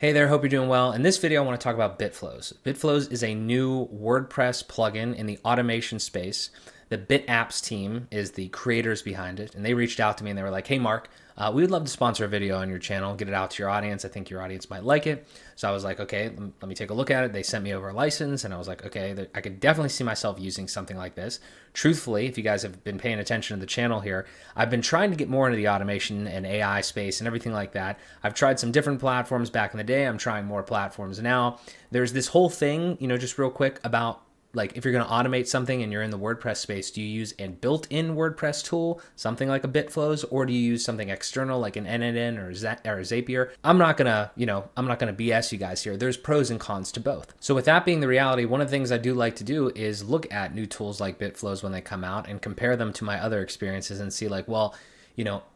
Hey there, hope you're doing well. In this video, I want to talk about Bitflows. Bitflows is a new WordPress plugin in the automation space. The BitApps team is the creators behind it, and they reached out to me and they were like, hey, Mark, we would love to sponsor a video on your channel, get it out to your audience. I think your audience might like it. So I was like, okay, let me take a look at it. They sent me over a license, and I was like, okay, I could definitely see myself using something like this. Truthfully, if you guys have been paying attention to the channel here, I've been trying to get more into the automation and AI space and everything like that. I've tried some different platforms back in the day. I'm trying more platforms now. There's this whole thing, just real quick about like if you're going to automate something and you're in the WordPress space, do you use a built-in WordPress tool, something like a Bitflows, or do you use something external like an NNN or Zapier? I'm not going to BS you guys here. There's pros and cons to both. So with that being the reality, one of the things I do like to do is look at new tools like Bitflows when they come out and compare them to my other experiences and see like, well,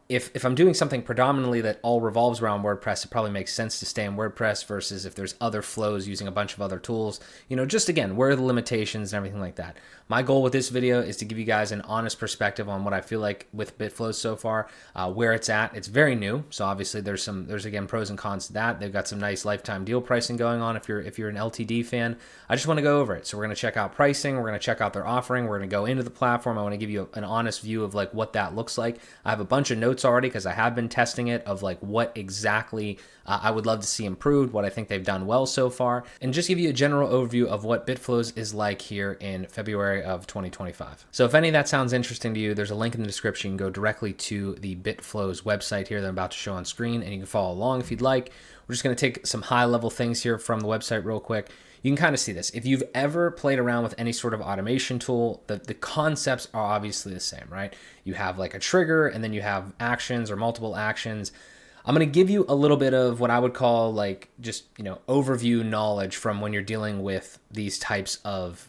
if I'm doing something predominantly that all revolves around WordPress, it probably makes sense to stay in WordPress versus if there's other flows using a bunch of other tools, just again, where are the limitations and everything like that. My goal with this video is to give you guys an honest perspective on what I feel like with Bitflows so far, where it's at. It's very new, so obviously there's again pros and cons to that. They've got some nice lifetime deal pricing going on if you're an LTD fan. I just want to go over it. So we're going to check out pricing, we're going to check out their offering, we're going to go into the platform. I want to give you an honest view of like what that looks like. I have a bunch of notes already because I have been testing it of like what exactly I would love to see improved, what I think they've done well so far, and just give you a general overview of what Bitflows is like here in February of 2025. So if any of that sounds interesting to you, there's a link in the description. You can go directly to the Bitflows website here that I'm about to show on screen, and you can follow along if you'd like. We're just going to take some high level things here from the website real quick. You can kind of see this. If you've ever played around with any sort of automation tool, the concepts are obviously the same, right? You have like a trigger and then you have actions or multiple actions. I'm going to give you a little bit of what I would call like just, overview knowledge from when you're dealing with these types of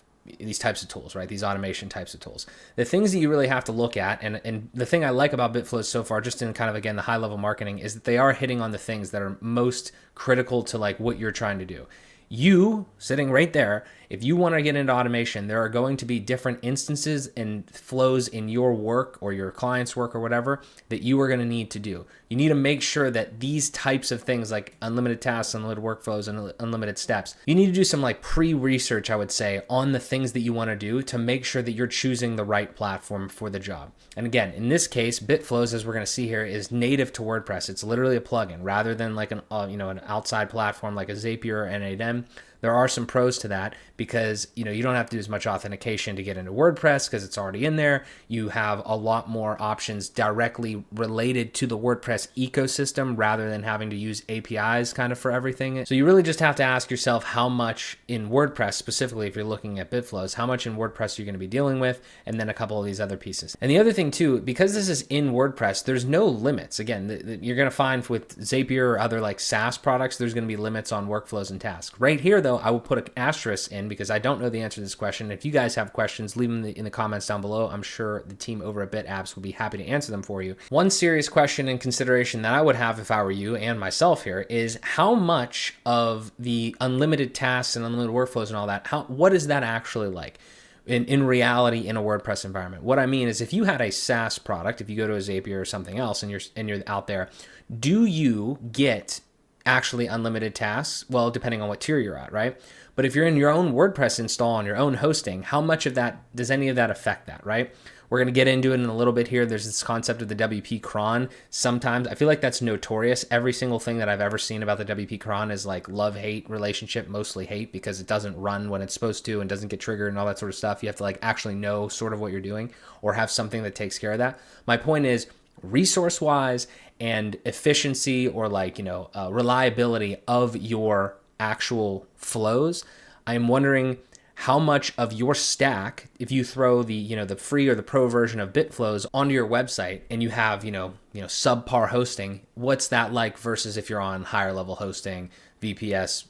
tools, right? These automation types of tools. The things that you really have to look at, and the thing I like about Bitflows so far, just in kind of, again, the high level marketing, is that they are hitting on the things that are most critical to like what you're trying to do. You sitting right there, if you want to get into automation, there are going to be different instances and flows in your work or your client's work or whatever that you are going to need to do. You need to make sure that these types of things like unlimited tasks, unlimited workflows, and unlimited steps, you need to do some like pre-research, I would say, on the things that you want to do to make sure that you're choosing the right platform for the job. And again, in this case, Bitflows, as we're going to see here, is native to WordPress. It's literally a plugin rather than like an outside platform like a Zapier or NADM. There are some pros to that because, you don't have to do as much authentication to get into WordPress because it's already in there. You have a lot more options directly related to the WordPress ecosystem rather than having to use APIs kind of for everything. So you really just have to ask yourself how much in WordPress, specifically if you're looking at Bitflows, how much in WordPress you're going to be dealing with, and then a couple of these other pieces. And the other thing too, because this is in WordPress, there's no limits. Again, you're going to find with Zapier or other like SaaS products, there's going to be limits on workflows and tasks. Right here though, I will put an asterisk in because I don't know the answer to this question. If you guys have questions, leave them in the comments down below. I'm sure the team over at BitApps will be happy to answer them for you. One serious question and consideration that I would have if I were you and myself here is how much of the unlimited tasks and unlimited workflows and all that, what is that actually like? In reality in a WordPress environment. What I mean is if you had a SaaS product, if you go to a Zapier or something else and you're out there, do you get actually unlimited tasks? Well, depending on what tier you're at, right? But if you're in your own WordPress install on your own hosting, how much of that, does any of that affect that, right? We're going to get into it in a little bit here. There's this concept of the WP cron. Sometimes I feel like that's notorious. Every single thing that I've ever seen about the WP cron is like love-hate relationship, mostly hate because it doesn't run when it's supposed to and doesn't get triggered and all that sort of stuff. You have to like actually know sort of what you're doing or have something that takes care of that. My point is resource-wise and efficiency or like, reliability of your actual flows. I'm wondering how much of your stack, if you throw the free or the pro version of Bitflows onto your website and you have, subpar hosting, what's that like versus if you're on higher level hosting, VPS,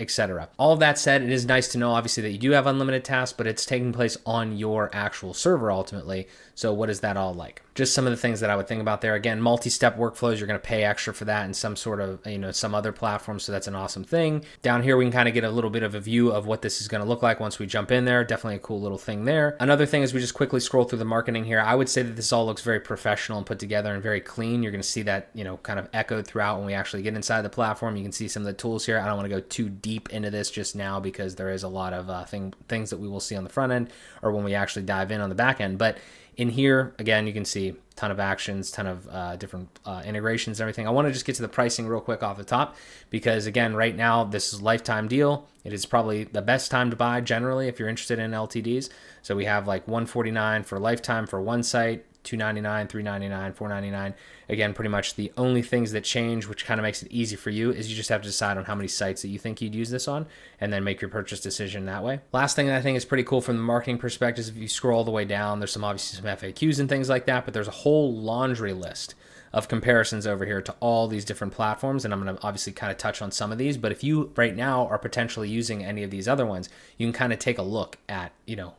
etc. All of that said, it is nice to know obviously that you do have unlimited tasks, but it's taking place on your actual server ultimately. So what is that all like? Just some of the things that I would think about there. Again, multi-step workflows, you're going to pay extra for that in some sort of, some other platform. So that's an awesome thing. Down here, we can kind of get a little bit of a view of what this is going to look like once we jump in there. Definitely a cool little thing there. Another thing is we just quickly scroll through the marketing here. I would say that this all looks very professional and put together and very clean. You're going to see that, kind of echoed throughout when we actually get inside the platform. You can see some of the tools here. I don't want to go too deep into this just now because there is a lot of things that we will see on the front end or when we actually dive in on the back end. But in here, again, you can see a ton of actions, ton of different integrations and everything. I want to just get to the pricing real quick off the top because, again, right now, this is a lifetime deal. It is probably the best time to buy generally if you're interested in LTDs. So we have like $149 for lifetime for one site, $299, $399, $499. Again, pretty much the only things that change, which kind of makes it easy for you, is you just have to decide on how many sites that you think you'd use this on and then make your purchase decision that way. Last thing that I think is pretty cool from the marketing perspective is if you scroll all the way down, there's obviously some FAQs and things like that, but there's a whole laundry list of comparisons over here to all these different platforms. And I'm going to obviously kind of touch on some of these, but if you right now are potentially using any of these other ones, you can kind of take a look at,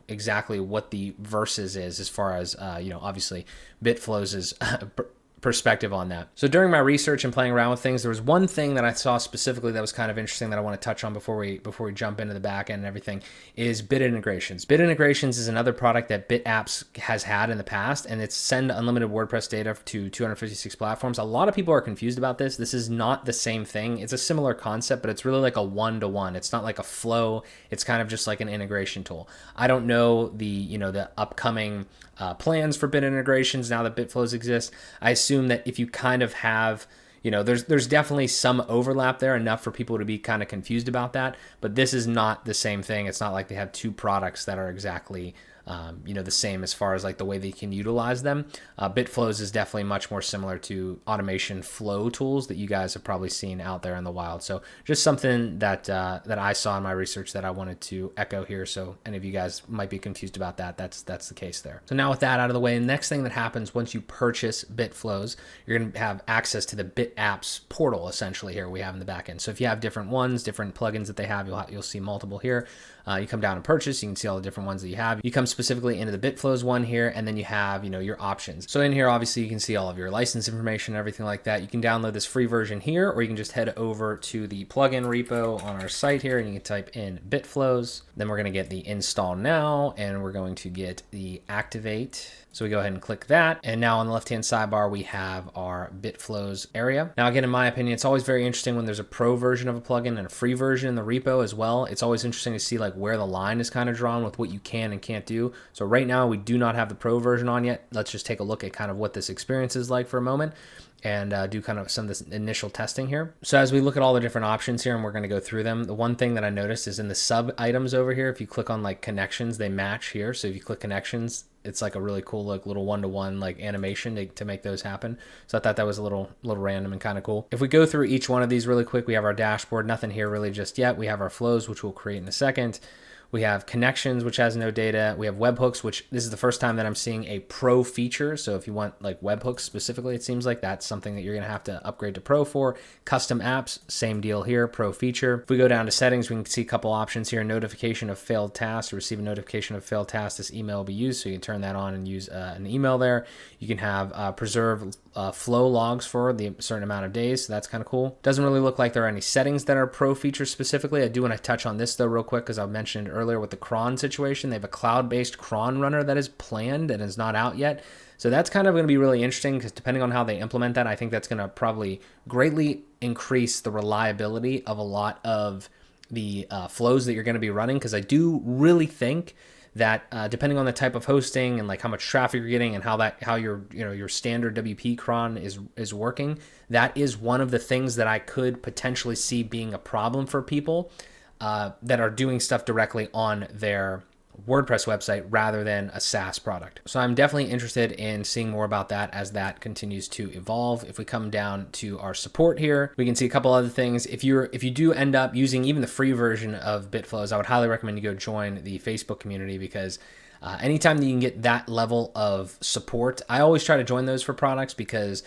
exactly what the versus is as far as, obviously Bitflow's perspective on that. So during my research and playing around with things, there was one thing that I saw specifically that was kind of interesting that I want to touch on before we jump into the back end and everything is Bit Integrations. Bit Integrations is another product that BitApps has had in the past, and it's send unlimited WordPress data to 256 platforms. A lot of people are confused about this. This is not the same thing. It's a similar concept, but it's really like a one-to-one. It's not like a flow. It's kind of just like an integration tool. I don't know the upcoming plans for Bit Integrations now that Bitflows exists. I assume that if you kind of have, there's definitely some overlap there, enough for people to be kind of confused about that, but this is not the same thing. It's not like they have two products that are exactly the same as far as like the way they can utilize them. Bitflows is definitely much more similar to automation flow tools that you guys have probably seen out there in the wild. So just something that I saw in my research that I wanted to echo here. So any of you guys might be confused about that, that's the case there. So now with that out of the way, the next thing that happens once you purchase Bitflows, you're going to have access to the BitApps portal essentially here we have in the back end. So if you have different ones, different plugins that they have, you'll see multiple here. You come down and purchase, you can see all the different ones that you have. You come specifically into the Bitflows one here, and then you have, your options. So in here, obviously, you can see all of your license information, everything like that. You can download this free version here, or you can just head over to the plugin repo on our site here, and you can type in Bitflows. Then we're going to get the install now, and we're going to get the activate. So we go ahead and click that. And now on the left-hand sidebar, we have our Bitflows area. Now, again, in my opinion, it's always very interesting when there's a pro version of a plugin and a free version in the repo as well. It's always interesting to see like where the line is kind of drawn with what you can and can't do. So right now we do not have the pro version on yet. Let's just take a look at kind of what this experience is like for a moment and do kind of some of this initial testing here. So as we look at all the different options here, and we're going to go through them, the one thing that I noticed is in the sub items over here, if you click on like connections, they match here. So if you click connections, it's like a really cool like little one-to-one like animation to make those happen. So I thought that was a little random and kind of cool. If we go through each one of these really quick, we have our dashboard, nothing here really just yet. We have our flows, which we'll create in a second. We have connections, which has no data. We have webhooks, which this is the first time that I'm seeing a pro feature. So if you want like webhooks specifically, it seems like that's something that you're going to have to upgrade to pro for. Custom apps, same deal here, pro feature. If we go down to settings, we can see a couple options here. Notification of failed tasks. To receive a notification of failed tasks, this email will be used. So you can turn that on and use an email there. You can have preserve flow logs for the certain amount of days. So that's kind of cool. Doesn't really look like there are any settings that are pro features specifically. I do want to touch on this though real quick because I mentioned earlier with the Cron situation. They have a cloud-based Cron runner that is planned and is not out yet. So that's kind of going to be really interesting because depending on how they implement that, I think that's going to probably greatly increase the reliability of a lot of the flows that you're going to be running, because I do really think that depending on the type of hosting and like how much traffic you're getting and how your standard WP cron is working, that is one of the things that I could potentially see being a problem for people that are doing stuff directly on their WordPress website rather than a SaaS product. So I'm definitely interested in seeing more about that as that continues to evolve. If we come down to our support here, we can see a couple other things. If you do end up using even the free version of Bitflows, I would highly recommend you go join the Facebook community, because anytime that you can get that level of support, I always try to join those for products, because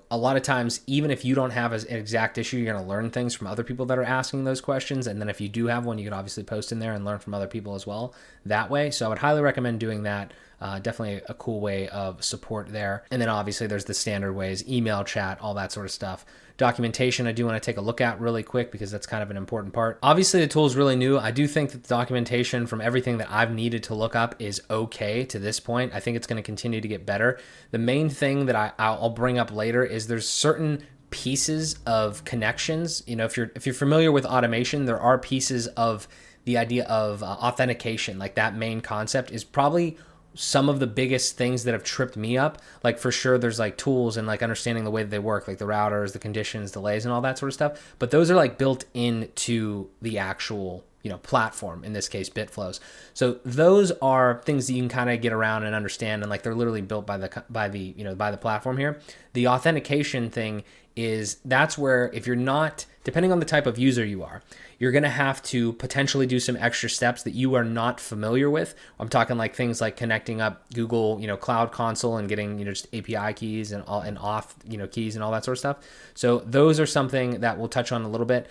a lot of times, even if you don't have an exact issue, you're going to learn things from other people that are asking those questions. And then if you do have one, you can obviously post in there and learn from other people as well that way. So I would highly recommend doing that Definitely a cool way of support there. And then obviously there's the standard ways, email, chat, all that sort of stuff. Documentation, I do want to take a look at really quick because that's kind of an important part. Obviously the tool is really new. I do think that the documentation from everything that I've needed to look up is okay to this point. I think it's going to continue to get better. The main thing that I'll bring up later is there's certain pieces of connections. You know, if you're familiar with automation, there are pieces of the idea of authentication, like that main concept is probably some of the biggest things that have tripped me up. Like for sure there's like tools and like understanding the way that they work, like the routers, the conditions, delays, and all that sort of stuff. But those are like built into the actual, you know, platform, in this case, BitFlows. So those are things that you can kind of get around and understand. And like, they're literally built by the platform here. The authentication thing that's where, if you're not, depending on the type of user you are, you're going to have to potentially do some extra steps that you are not familiar with. I'm talking like things like connecting up Google, you know, Cloud Console and getting, you know, just API keys and auth, you know, keys and all that sort of stuff. So those are something that we'll touch on a little bit.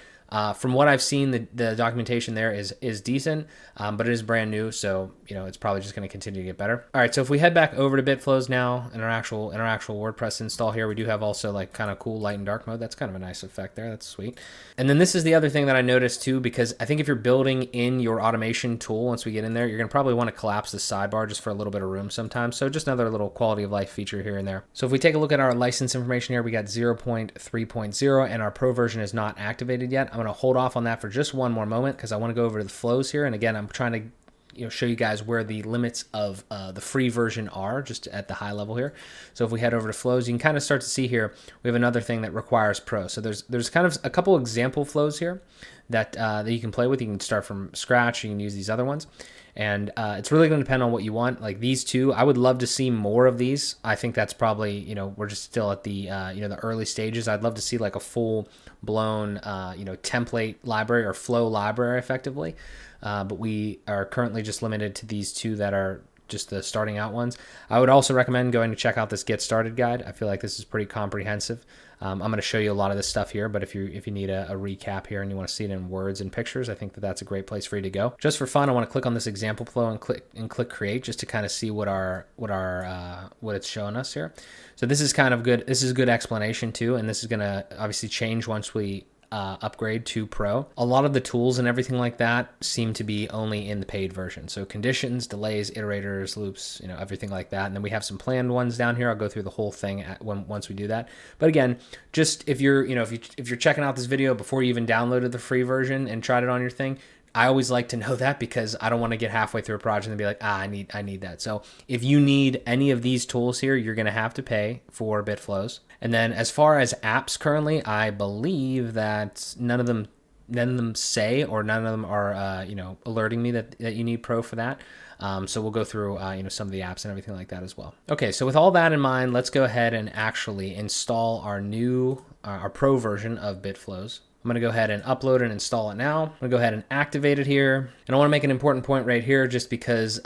From what I've seen, the documentation there is decent, but it is brand new, so you know it's probably just going to continue to get better. All right, so if we head back over to BitFlows now in our actual WordPress install here, we do have also like kind of cool light and dark mode. That's kind of a nice effect there. That's sweet. And then this is the other thing that I noticed too, because I think if you're building in your automation tool, once we get in there, you're going to probably want to collapse the sidebar just for a little bit of room sometimes. So just another little quality of life feature here and there. So if we take a look at our license information here, we got 0.3.0 and our pro version is not activated yet. I'm going to hold off on that for just one more moment because I want to go over to the flows here. And again, I'm trying to show you guys where the limits of the free version are, just at the high level here. So if we head over to flows, you can kind of start to see here, we have another thing that requires pro. So there's kind of a couple example flows here that you can play with. You can start from scratch. You can use these other ones. And it's really going to depend on what you want. Like these two, I would love to see more of these. I think that's probably, we're just still at the, the early stages. I'd love to see like a full blown, template library or flow library effectively. But we are currently just limited to these two that are just the starting out ones. I would also recommend going to check out this Get Started guide. I feel like this is pretty comprehensive. I'm going to show you a lot of this stuff here, but if you need a recap here and you want to see it in words and pictures, I think that's a great place for you to go. Just for fun, I want to click on this example flow and click create just to kind of see what it's showing us here. So this is kind of good. This is a good explanation too, and this is going to obviously change once we upgrade to Pro. A lot of the tools and everything like that seem to be only in the paid version. So conditions, delays, iterators, loops, everything like that. And then we have some planned ones down here. I'll go through the whole thing once we do that. But again, just if you're checking out this video before you even downloaded the free version and tried it on your thing, I always like to know that because I don't want to get halfway through a project and be like, I need that. So if you need any of these tools here, you're going to have to pay for BitFlows. And then as far as apps currently, I believe that none of them say, or none of them are, alerting me that you need Pro for that. So we'll go through, some of the apps and everything like that as well. Okay, so with all that in mind, let's go ahead and actually install our Pro version of BitFlows. I'm going to go ahead and upload and install it now. I'm going to go ahead and activate it here. And I want to make an important point right here just because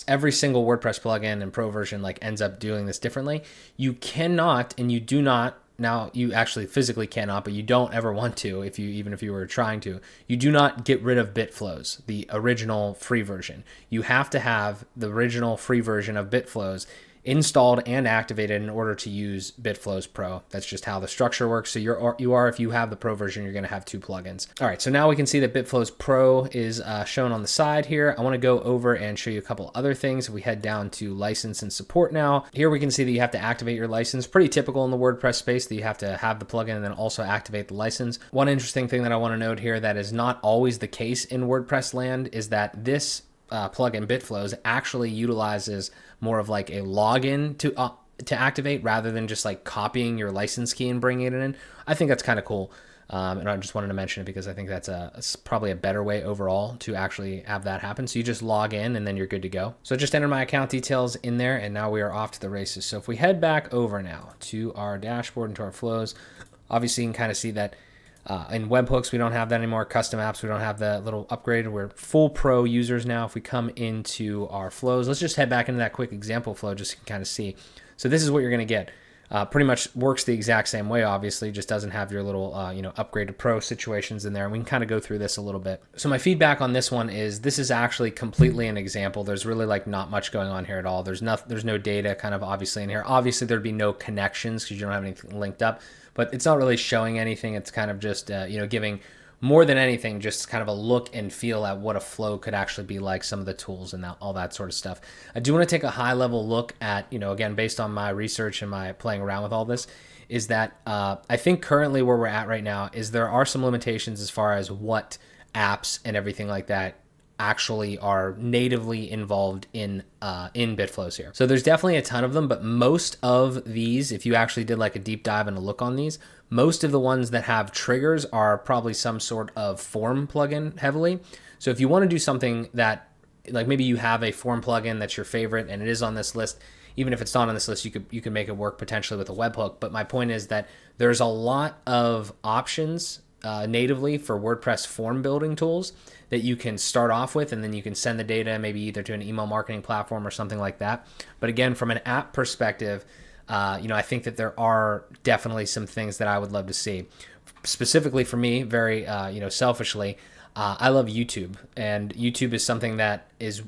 every single WordPress plugin and Pro version ends up doing this differently. You cannot, and you do not, now you actually physically cannot, but you don't ever want to, even if you were trying to, you do not get rid of BitFlows, the original free version. You have to have the original free version of BitFlows installed and activated in order to use BitFlows Pro. That's just how the structure works. So if you have the Pro version, you're going to have two plugins. All right, so now we can see that BitFlows Pro is shown on the side here. I want to go over and show you a couple other things. If we head down to license and support now, here we can see that you have to activate your license. Pretty typical in the WordPress space that you have to have the plugin and then also activate the license. One interesting thing that I want to note here that is not always the case in WordPress land is that this plugin BitFlows actually utilizes more of like a login to activate rather than just like copying your license key and bringing it in. I think that's kind of cool. And I just wanted to mention it because I think that's probably a better way overall to actually have that happen. So you just log in and then you're good to go. So just enter my account details in there and now we are off to the races. So if we head back over now to our dashboard and to our flows, obviously you can kind of see that in webhooks, we don't have that anymore. Custom apps, we don't have the little upgrade. We're full Pro users now. If we come into our flows, let's just head back into that quick example flow just so you can kind of see. So this is what you're going to get. Pretty much works the exact same way, obviously, just doesn't have your little, upgraded pro situations in there. And we can kind of go through this a little bit. So my feedback on this one is this is actually completely an example. There's really like not much going on here at all. There's no data kind of obviously in here. Obviously there'd be no connections because you don't have anything linked up, but it's not really showing anything. It's kind of just, giving more than anything, just kind of a look and feel at what a flow could actually be like, some of the tools and all that sort of stuff. I do want to take a high level look at, again, based on my research and my playing around with all this, is that I think currently where we're at right now is there are some limitations as far as what apps and everything like that actually are natively involved in BitFlows here. So there's definitely a ton of them, but most of these, if you actually did like a deep dive and a look on these, most of the ones that have triggers are probably some sort of form plugin heavily. So if you want to do something that, like maybe you have a form plugin that's your favorite and it is on this list, even if it's not on this list, you could make it work potentially with a webhook. But my point is that there's a lot of options natively for WordPress form building tools that you can start off with, and then you can send the data maybe either to an email marketing platform or something like that. But again, from an app perspective, I think that there are definitely some things that I would love to see. Specifically for me, very selfishly, I love YouTube, and YouTube is something that is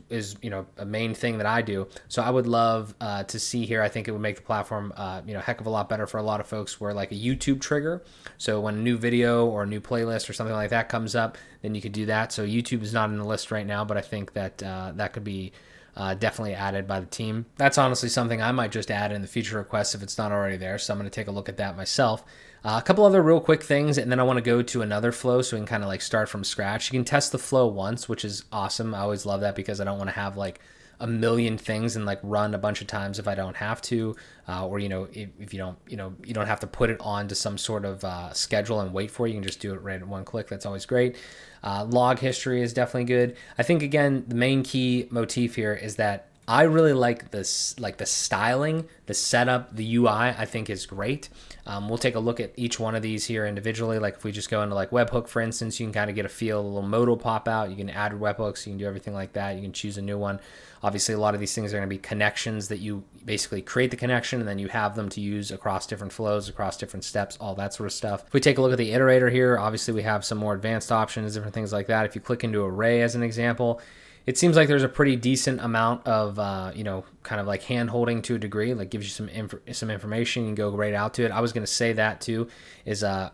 a main thing that I do. So I would love to see here. I think it would make the platform a heck of a lot better for a lot of folks, where like a YouTube trigger. So when a new video or a new playlist or something like that comes up, then you could do that. So YouTube is not in the list right now, but I think that that could be definitely added by the team. That's honestly something I might just add in the feature requests if it's not already there. So I'm going to take a look at that myself. A couple other real quick things, and then I want to go to another flow so we can kind of like start from scratch. You can test the flow once, which is awesome. I always love that because I don't want to have like a million things and like run a bunch of times if I don't have to, or if you don't, you don't have to put it on to some sort of schedule and wait for it. You can just do it right at one click. That's always great. Log history is definitely good. I think again the main key motif here is that I really like this, like the styling, the setup, the UI. I think is great. We'll take a look at each one of these here individually. Like if we just go into like webhook, for instance, you can kind of get a feel. A little mode will pop out. You can add webhooks. You can do everything like that. You can choose a new one. Obviously, a lot of these things are going to be connections that you basically create the connection and then you have them to use across different flows, across different steps, all that sort of stuff. If we take a look at the iterator here, obviously we have some more advanced options, different things like that. If you click into array as an example, it seems like there's a pretty decent amount of, kind of like hand holding to a degree, like gives you some information. You can go right out to it. I was going to say that too is, some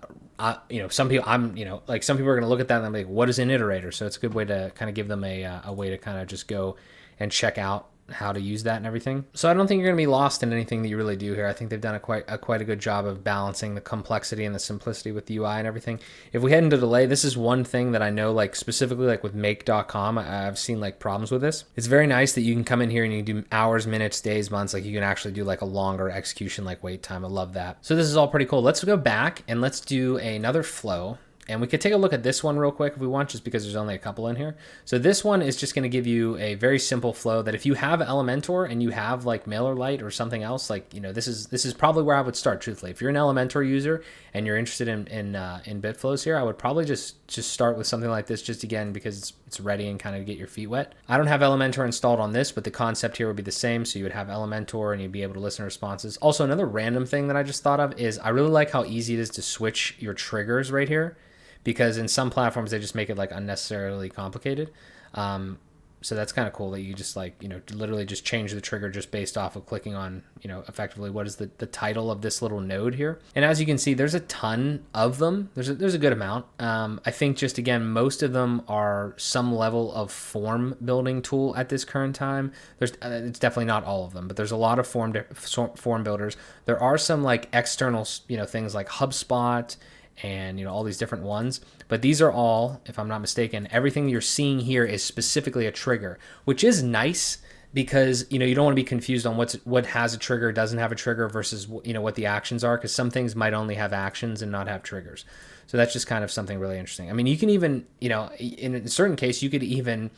people, some people are going to look at that and they're like, what is an iterator? So it's a good way to kind of give them a way to kind of just go and check out how to use that and everything. So I don't think you're going to be lost in anything that you really do here. I think they've done quite a good job of balancing the complexity and the simplicity with the UI and everything. If we head into delay, this is one thing that I know, like specifically like with make.com, I've seen like problems with this. It's very nice that you can come in here and you can do hours, minutes, days, months. Like you can actually do like a longer execution, like wait time. I love that. So this is all pretty cool. Let's go back and let's do another flow. And we could take a look at this one real quick if we want, just because there's only a couple in here. So this one is just going to give you a very simple flow that if you have Elementor and you have like MailerLite or something else, like, this is probably where I would start, truthfully. If you're an Elementor user and you're interested in BitFlows here, I would probably just start with something like this, just again, because it's ready and kind of get your feet wet. I don't have Elementor installed on this, but the concept here would be the same. So you would have Elementor and you'd be able to listen to responses. Also, another random thing that I just thought of is I really like how easy it is to switch your triggers right here, because in some platforms they just make it like unnecessarily complicated. So that's kind of cool that you just like, literally just change the trigger just based off of clicking on, effectively what is the title of this little node here. And as you can see, there's a ton of them. There's a good amount. I think just again, most of them are some level of form building tool at this current time. It's definitely not all of them, but there's a lot of form builders. There are some like external, things like HubSpot and all these different ones, but these are all, if I'm not mistaken, everything you're seeing here is specifically a trigger, which is nice because you don't want to be confused on what has a trigger, doesn't have a trigger versus what the actions are, because some things might only have actions and not have triggers. So that's just kind of something really interesting. I mean, you can even in a certain case you could even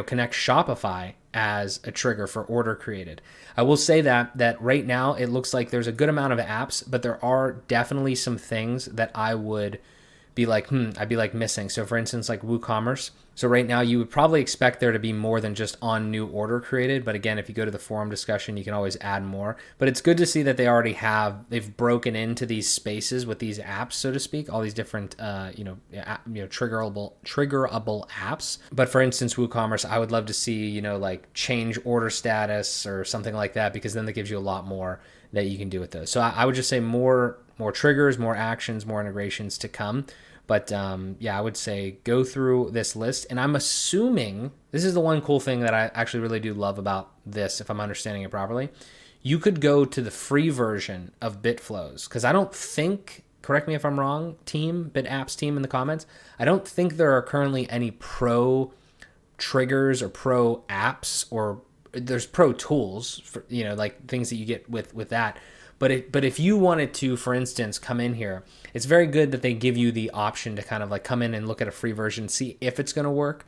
connect Shopify as a trigger for order created. I will say that right now it looks like there's a good amount of apps, but there are definitely some things that I would be like, I'd be like missing. So for instance, like WooCommerce. So right now you would probably expect there to be more than just on new order created. But again, if you go to the forum discussion, you can always add more. But it's good to see that they've broken into these spaces with these apps, so to speak, all these different, triggerable apps. But for instance, WooCommerce, I would love to see, like change order status or something like that, because then that gives you a lot more that you can do with those. So I would just say more triggers, more actions, more integrations to come. But I would say go through this list. And I'm assuming this is the one cool thing that I actually really do love about this, if I'm understanding it properly. You could go to the free version of BitFlows, because I don't think, correct me if I'm wrong, BitApps team in the comments, I don't think there are currently any pro triggers or pro apps, or there's pro tools for, like things that you get with that. But if you wanted to, for instance, come in here, it's very good that they give you the option to kind of like come in and look at a free version, see if it's going to work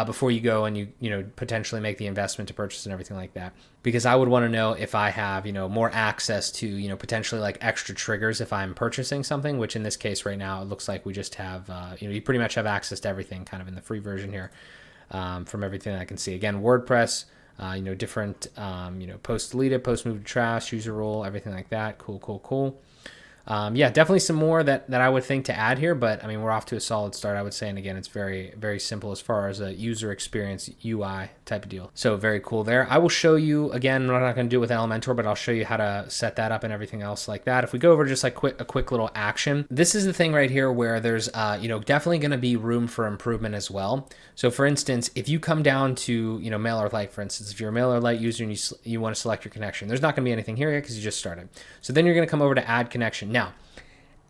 before you go and you potentially make the investment to purchase and everything like that. Because I would want to know if I have, more access to, potentially like extra triggers if I'm purchasing something, which in this case right now, it looks like we just have, you pretty much have access to everything kind of in the free version here from everything I can see. Again, WordPress, different, post deleted, post moved to trash, user role, everything like that. Cool. Definitely some more that I would think to add here, but I mean, we're off to a solid start, I would say. And again, it's very, very simple as far as a user experience UI type of deal. So very cool there. I will show you, again, I'm not going to do it with Elementor, but I'll show you how to set that up and everything else like that. If we go over just like a quick little action, this is the thing right here where there's, definitely going to be room for improvement as well. So for instance, if you come down to, MailerLite, for instance, if you're a MailerLite user and you want to select your connection, there's not going to be anything here yet because you just started. So then you're going to come over to add connection. Now,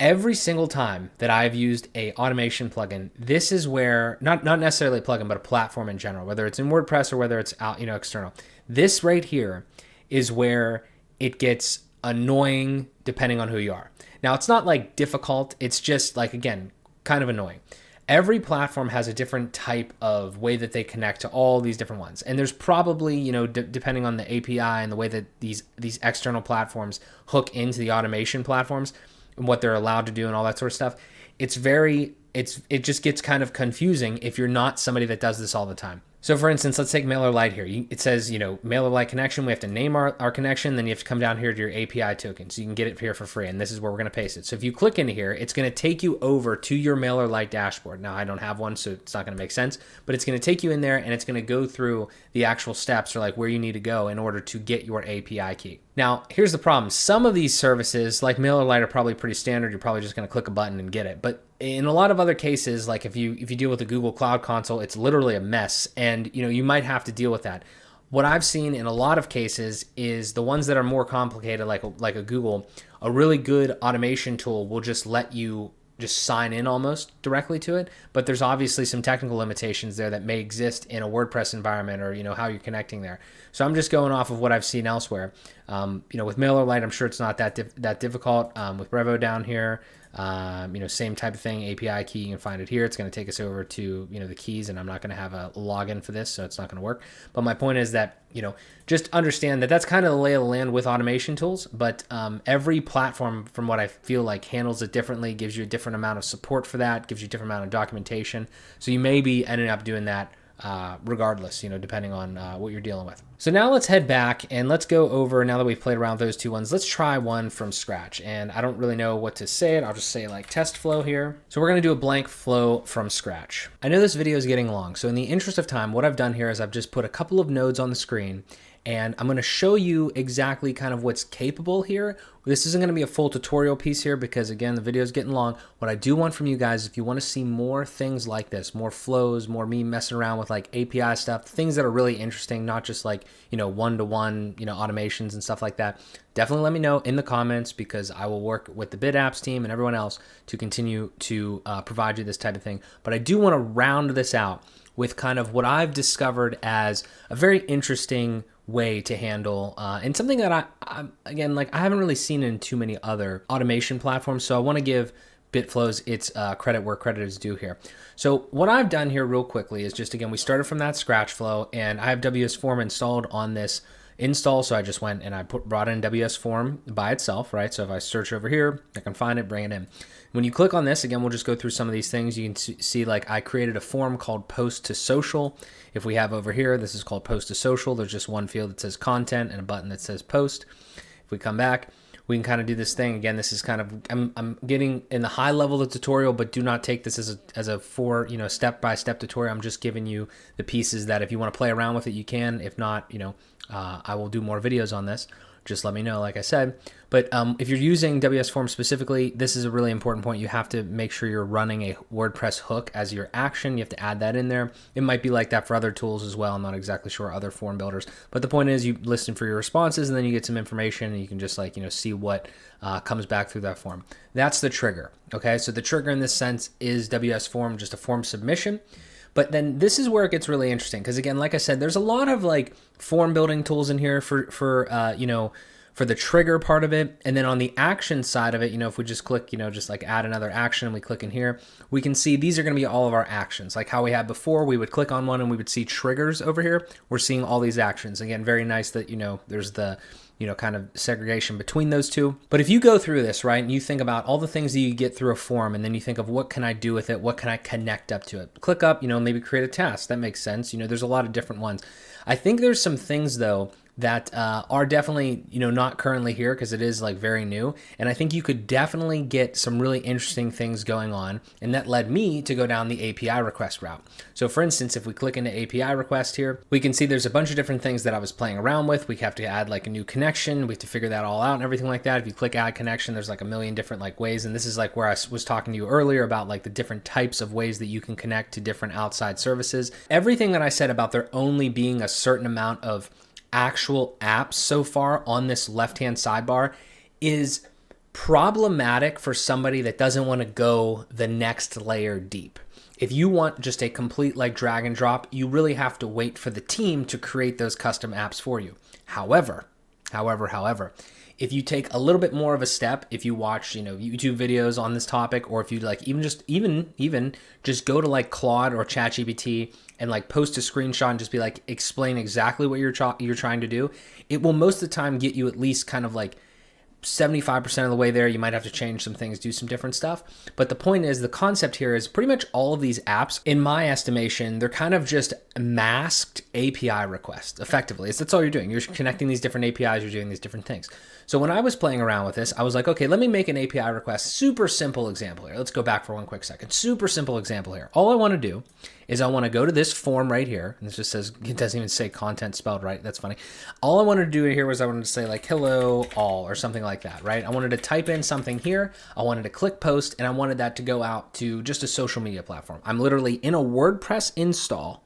every single time that I've used a automation plugin, this is where, not necessarily a plugin, but a platform in general, whether it's in WordPress or whether it's out, external, this right here is where it gets annoying depending on who you are. Now, it's not like difficult. It's just like, again, kind of annoying. Every platform has a different type of way that they connect to all these different ones. And there's probably, depending on the API and the way that these external platforms hook into the automation platforms and what they're allowed to do and all that sort of stuff, it just gets kind of confusing if you're not somebody that does this all the time. So for instance, let's take MailerLite here. It says, MailerLite connection. We have to name our connection. Then you have to come down here to your API token. So you can get it here for free. And this is where we're going to paste it. So if you click into here, it's going to take you over to your MailerLite dashboard. Now, I don't have one, so it's not going to make sense. But it's going to take you in there, and it's going to go through the actual steps, or like where you need to go in order to get your API key. Now, here's the problem. Some of these services, like MailerLite, are probably pretty standard. You're probably just going to click a button and get it. But in a lot of other cases, like if you deal with the Google Cloud Console, it's literally a mess, and you might have to deal with that. What I've seen in a lot of cases is the ones that are more complicated, like a Google, a really good automation tool will just let you just sign in almost directly to it. But there's obviously some technical limitations there that may exist in a WordPress environment, or how you're connecting there. So I'm just going off of what I've seen elsewhere. With MailerLite, I'm sure it's not that difficult. With Brevo down here, same type of thing. API key, you can find it here. It's going to take us over to the keys, and I'm not going to have a login for this, so it's not going to work. But my point is that just understand that that's kind of the lay of the land with automation tools. But every platform, from what I feel like, handles it differently, gives you a different amount of support for that, gives you a different amount of documentation. So you may be ending up doing that regardless, depending on what you're dealing with. So now let's head back and let's go over, now that we've played around with those two ones, let's try one from scratch. And I don't really know what to say it. I'll just say like test flow here. So we're going to do a blank flow from scratch. I know this video is getting long, so in the interest of time, what I've done here is I've just put a couple of nodes on the screen, and I'm going to show you exactly kind of what's capable here. This isn't going to be a full tutorial piece here because, again, the video is getting long. What I do want from you guys, if you want to see more things like this, more flows, more me messing around with like API stuff, things that are really interesting, not just like, one-to-one, automations and stuff like that, definitely let me know in the comments, because I will work with the BitApps team and everyone else to continue to provide you this type of thing. But I do want to round this out with kind of what I've discovered as a very interesting way to handle and something that I haven't really seen in too many other automation platforms. So I want to give BitFlows its credit where credit is due here. So what I've done here real quickly is just, again, we started from that scratch flow, and I have WS Form installed on this install. So I just went and I brought in WS Form by itself, right? So if I search over here, I can find it, bring it in. When you click on this, again, we'll just go through some of these things. You can see like I created a form called post to social. If we have over here, this is called post to social. There's just one field that says content and a button that says post. If we come back, we can kind of do this thing. Again, this is kind of, I'm getting in the high level of the tutorial, but do not take this as a step-by-step tutorial. I'm just giving you the pieces that if you want to play around with it, you can. If not, I will do more videos on this. Just let me know, like I said. But if you're using WS Form specifically, this is a really important point. You have to make sure you're running a WordPress hook as your action. You have to add that in there. It might be like that for other tools as well. I'm not exactly sure, other form builders. But the point is you listen for your responses, and then you get some information, and you can just see what comes back through that form. That's the trigger, okay? So the trigger in this sense is WS Form, just a form submission. But then this is where it gets really interesting, because again, like I said, there's a lot of like form building tools in here for the trigger part of it. And then on the action side of it, if we just click, just like add another action, and we click in here, we can see these are going to be all of our actions. Like how we had before, we would click on one and we would see triggers over here. We're seeing all these actions. Again, very nice that, there's the kind of segregation between those two. But if you go through this, right, and you think about all the things that you get through a form, and then you think of what can I do with it? What can I connect up to it? Click up, maybe create a task. That makes sense. There's a lot of different ones. I think there's some things though that are definitely, not currently here because it is like very new. And I think you could definitely get some really interesting things going on. And that led me to go down the API request route. So for instance, if we click into API request here, we can see there's a bunch of different things that I was playing around with. We have to add like a new connection. We have to figure that all out and everything like that. If you click add connection, there's like a million different like ways. And this is like where I was talking to you earlier about like the different types of ways that you can connect to different outside services. Everything that I said about there only being a certain amount of actual apps so far on this left-hand sidebar is problematic for somebody that doesn't want to go the next layer deep. If you want just a complete like drag and drop, you really have to wait for the team to create those custom apps for you. However, if you take a little bit more of a step, if you watch, YouTube videos on this topic, or if you like even just go to like Claude or ChatGPT and like post a screenshot and just be like, explain exactly what you're trying to do, it will most of the time get you at least kind of like 75% of the way there. You might have to change some things, do some different stuff. But the point is, the concept here is pretty much all of these apps, in my estimation, they're kind of just masked API requests, effectively. That's all you're doing. You're connecting these different APIs, you're doing these different things. So when I was playing around with this, I was like, okay, let me make an API request. Super simple example here. Let's go back for one quick second. Super simple example here. All I want to do is I want to go to this form right here. And this just says, it doesn't even say content spelled right. That's funny. All I wanted to do here was I wanted to say like, hello all, or something like that, right? I wanted to type in something here. I wanted to click post, and I wanted that to go out to just a social media platform. I'm literally in a WordPress install,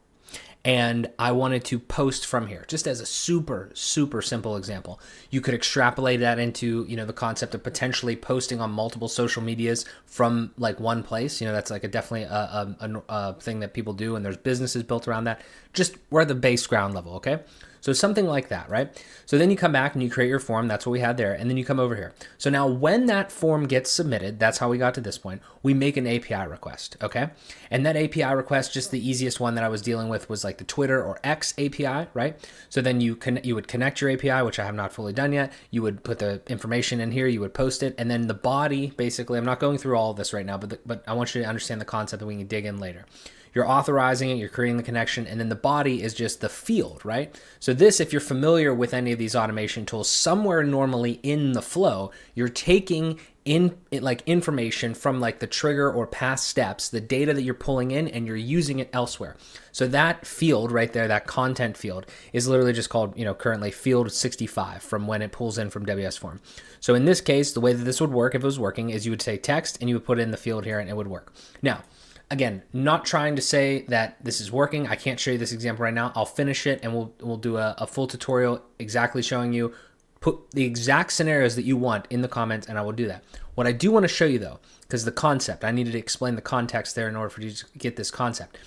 and I wanted to post from here, just as a super, super simple example. You could extrapolate that into, the concept of potentially posting on multiple social medias from like one place. That's like definitely a thing that people do, and there's businesses built around that. Just we're at the base ground level, okay? So something like that, right? So then you come back and you create your form. That's what we had there. And then you come over here. So now when that form gets submitted, that's how we got to this point, we make an API request, okay? And that API request, just the easiest one that I was dealing with was like the Twitter or X API, right? So then you would connect your API, which I have not fully done yet. You would put the information in here, you would post it, and then the body, basically, I'm not going through all of this right now, but I want you to understand the concept that we can dig in later. You're authorizing it, you're creating the connection, and then the body is just the field, right? So this, if you're familiar with any of these automation tools, somewhere normally in the flow, you're taking in like information from like the trigger or past steps, the data that you're pulling in, and you're using it elsewhere. So that field right there, that content field, is literally just called, currently field 65 from when it pulls in from WS Form. So in this case, the way that this would work, if it was working, is you would say text and you would put it in the field here and it would work. Now, again, not trying to say that this is working. I can't show you this example right now. I'll finish it and we'll do a full tutorial exactly showing you, put the exact scenarios that you want in the comments, and I will do that. What I do want to show you though, because the concept, I needed to explain the context there in order for you to get this concept.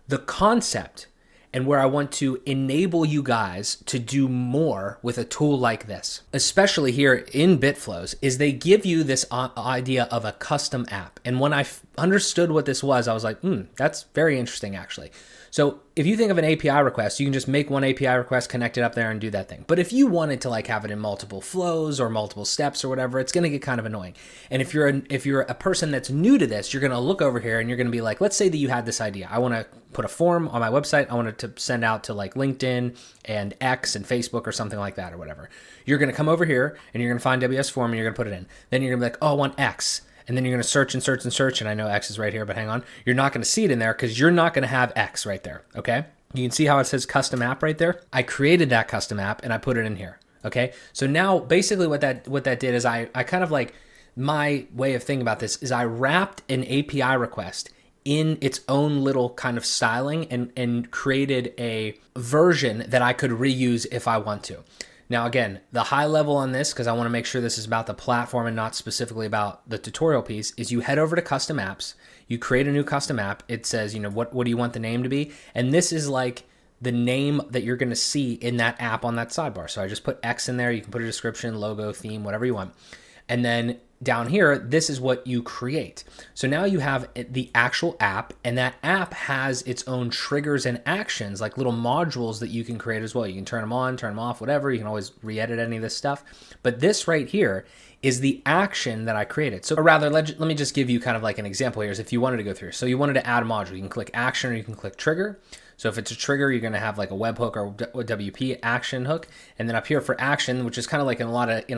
The concept, and where I want to enable you guys to do more with a tool like this, especially here in BitFlows, is they give you this idea of a custom app. And when understood what this was, I was like, that's very interesting actually. So if you think of an API request, you can just make one API request, connect it up there and do that thing. But if you wanted to like have it in multiple flows or multiple steps or whatever, it's going to get kind of annoying. And if you're a person that's new to this, you're going to look over here and you're going to be like, let's say that you had this idea. I want to put a form on my website. I want it to send out to like LinkedIn and X and Facebook or something like that or whatever. You're going to come over here and you're going to find WS form and you're going to put it in. Then you're going to be like, oh, I want X. And then you're going to search and search and search. And I know X is right here, but hang on. You're not going to see it in there because you're not going to have X right there. Okay. You can see how it says custom app right there. I created that custom app and I put it in here. Okay. So now basically what that did is I kind of like, my way of thinking about this is I wrapped an API request in its own little kind of styling and created a version that I could reuse if I want to. Now, again, the high level on this, because I want to make sure this is about the platform and not specifically about the tutorial piece, is you head over to custom apps, you create a new custom app. It says, what do you want the name to be? And this is like the name that you're going to see in that app on that sidebar. So I just put X in there. You can put a description, logo, theme, whatever you want. And then down here, this is what you create. So now you have the actual app, and that app has its own triggers and actions, like little modules that you can create as well. You can turn them on, turn them off, whatever. You can always re-edit any of this stuff. But this right here is the action that I created. So, or rather, let me just give you kind of like an example here, is if you wanted to go through. So you wanted to add a module, you can click action or you can click trigger. So if it's a trigger, you're going to have like a webhook or a WP action hook. And then up here for action, which is kind of like in a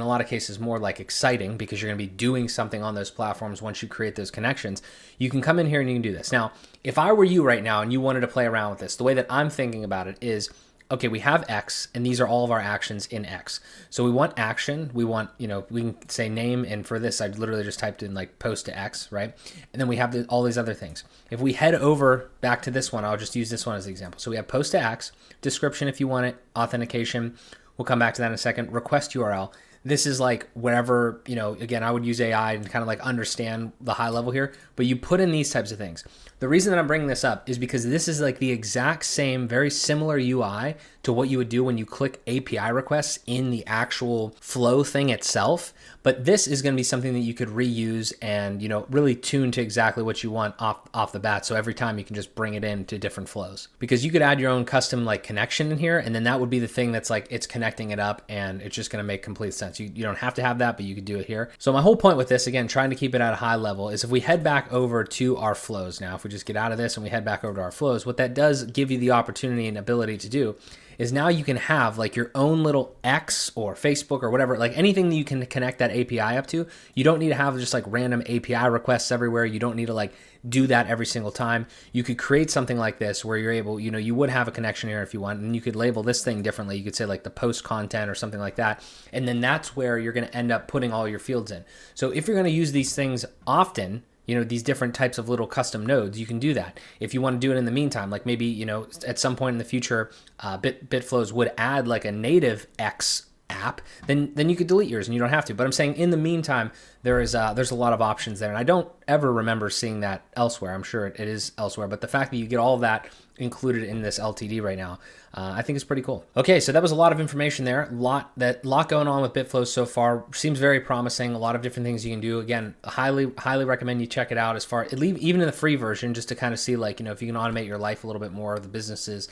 lot of cases more like exciting because you're going to be doing something on those platforms once you create those connections, you can come in here and you can do this. Now, if I were you right now and you wanted to play around with this, the way that I'm thinking about it is, okay, we have X and these are all of our actions in X. So we want action, we want, we can say name, and for this, I literally just typed in like post to X, right? And then we have all these other things. If we head over back to this one, I'll just use this one as an example. So we have post to X, description if you want it, authentication, we'll come back to that in a second, request URL. This is like wherever, again, I would use AI and kind of like understand the high level here, but you put in these types of things. The reason that I'm bringing this up is because this is like the exact same, very similar UI to what you would do when you click API requests in the actual flow thing itself. But this is going to be something that you could reuse and, really tune to exactly what you want off the bat. So every time you can just bring it into different flows, because you could add your own custom like connection in here. And then that would be the thing that's like, it's connecting it up and it's just going to make complete sense. You don't have to have that, but you could do it here. So my whole point with this, again, trying to keep it at a high level, is if we head back over to our flows now, if we just get out of this and we head back over to our flows, what that does give you the opportunity and ability to do is now you can have like your own little X or Facebook or whatever, like anything that you can connect that API up to. You don't need to have just like random API requests everywhere. You don't need to like do that every single time. You could create something like this where you're able, you would have a connection here if you want, and you could label this thing differently. You could say like the post content or something like that. And then that's where you're going to end up putting all your fields in. So if you're going to use these things often, these different types of little custom nodes, you can do that. If you want to do it in the meantime, like maybe, at some point in the future, Bitflows would add like a native X app, then you could delete yours and you don't have to. But I'm saying in the meantime, there's a lot of options there. And I don't ever remember seeing that elsewhere. I'm sure it is elsewhere. But the fact that you get all of that included in this LTD right now, I think is pretty cool. Okay, so that was a lot of information there. Lot going on with Bitflows so far. Seems very promising. A lot of different things you can do. Again, highly recommend you check it out, as far even in the free version, just to kind of see like, if you can automate your life a little bit more, the businesses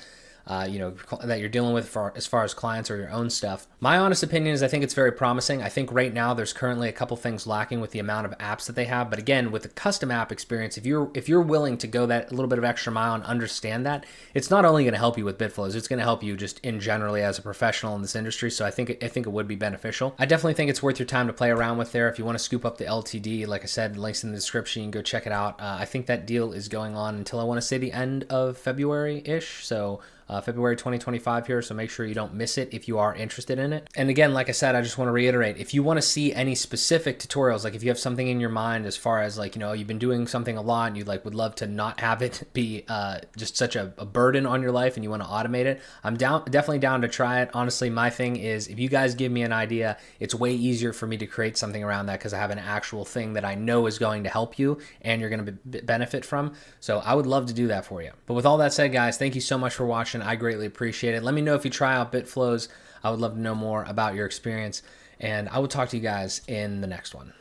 that you're dealing with as far as clients or your own stuff. My honest opinion is I think it's very promising. I think right now there's currently a couple things lacking with the amount of apps that they have. But again, with the custom app experience, if you're willing to go that a little bit of extra mile and understand that, it's not only going to help you with Bitflows, it's going to help you just in generally as a professional in this industry. So I think it would be beneficial. I definitely think it's worth your time to play around with there. If you want to scoop up the LTD, like I said, links in the description, you can go check it out. I think that deal is going on until I want to say the end of February-ish. So February 2025 here, so make sure you don't miss it if you are interested in it. And again, like I said, I just want to reiterate, if you want to see any specific tutorials, like if you have something in your mind as far as like, you've been doing something a lot and you like would love to not have it be just such a burden on your life and you want to automate it, I'm definitely down to try it. Honestly, my thing is if you guys give me an idea, it's way easier for me to create something around that because I have an actual thing that I know is going to help you and you're going to benefit from. So I would love to do that for you. But with all that said, guys, thank you so much for watching. I greatly appreciate it. Let me know if you try out Bitflows. I would love to know more about your experience, and I will talk to you guys in the next one.